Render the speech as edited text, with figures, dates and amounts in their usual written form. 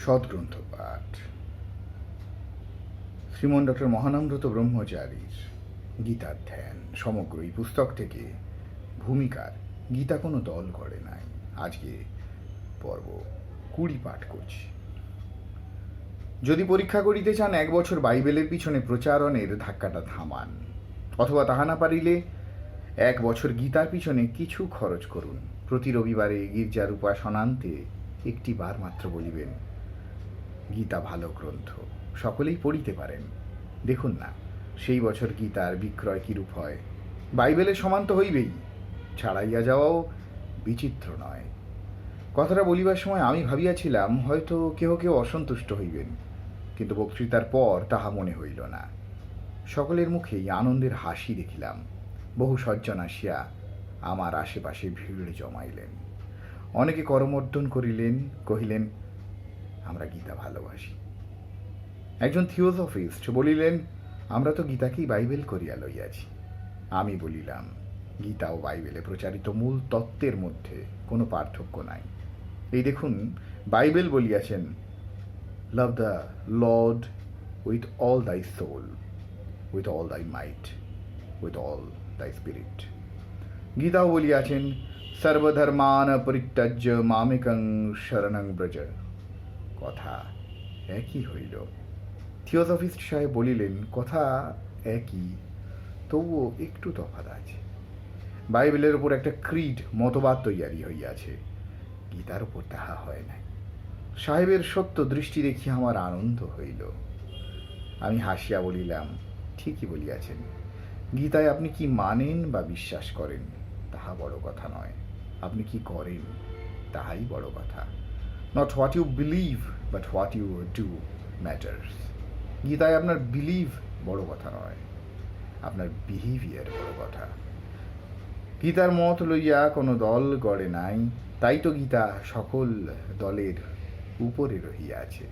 সৎগ্রন্থ পাঠ। শ্রীমন ডক্টর মহানামব্রত ব্রহ্মচারীর গীতাধ্যান সমগ্র এই পুস্তক থেকে ভূমিকার গীতা কোনো দল করে নাই। আজকে পর্ব 20 পাঠ করছি। যদি পরীক্ষা করিতে চান 1 বছর বাইবেলের পিছনে প্রচারণের ধাক্কাটা থামান, অথবা তাহা না পারিলে 1 বছর গীতার পিছনে কিছু খরচ করুন। প্রতি রবিবারে গির্জার উপাসনান্তে একটি বার মাত্র বলিবেন, গীতা ভালো গ্রন্থ, সকলেই পড়িতে পারেন। দেখুন না সেই বছর গীতার বিক্রয় কিরূপ হয়। বাইবেলের সমান তো হইবেই, ছাড়াইয়া যাওয়াও বিচিত্র নয়। কথাটা বলিবার সময় আমি ভাবিয়াছিলাম হয়তো কেহ কেউ অসন্তুষ্ট হইবেন, কিন্তু বক্তৃতার পর তাহা মনে হইল না। সকলের মুখেই আনন্দের হাসি দেখিলাম। বহু সজ্জন আসিয়া আমার আশেপাশে ভিড় জমাইলেন। অনেকে করমর্দন করিলেন, কহিলেন আমরা গীতা ভালোবাসি। একজন থিওসফিস্ট বলিলেন আমরা তো গীতাকেই বাইবেল করিয়া লইয়াছি। আমি বলিলাম গীতা ও বাইবেলে প্রচারিত মূল তত্ত্বের মধ্যে কোনো পার্থক্য নাই। এই দেখুন, বাইবেল বলিয়াছেন love the Lord with all thy soul, with all thy might, with all thy spirit. গীতাও বলিয়াছেন সর্বধর্মান পরিত্যাজ্য মামেকং শরণং ব্রজ। কথা একই হইল। থিওসফিস্ট সাহেব বলিলেন কথা একই, তবুও একটু তফাৎ আছে। বাইবেলের উপর একটা ক্রিড মতবাদ তৈয়ারি হইয়াছে, গীতার উপর তাহা হয় নাই। সাহেবের সত্য দৃষ্টি দেখিয়া আমার আনন্দ হইল। আমি হাসিয়া বলিলাম ঠিকই বলিয়াছেন। গীতায় আপনি কি মানেন বা বিশ্বাস করেন তাহা বড় কথা নয়, আপনি কি করেন তাহাই বড় কথা। Not what you believe but what you do matters. গীতায় আপনার বিলিভ বড় কথা নয়, আপনার বিহেভিয়ার বড় কথা। গীতার মত লইয়া কোনো দল গড়ে নাই, তাই তো গীতা সকল দলের উপরে রহিয়াছে।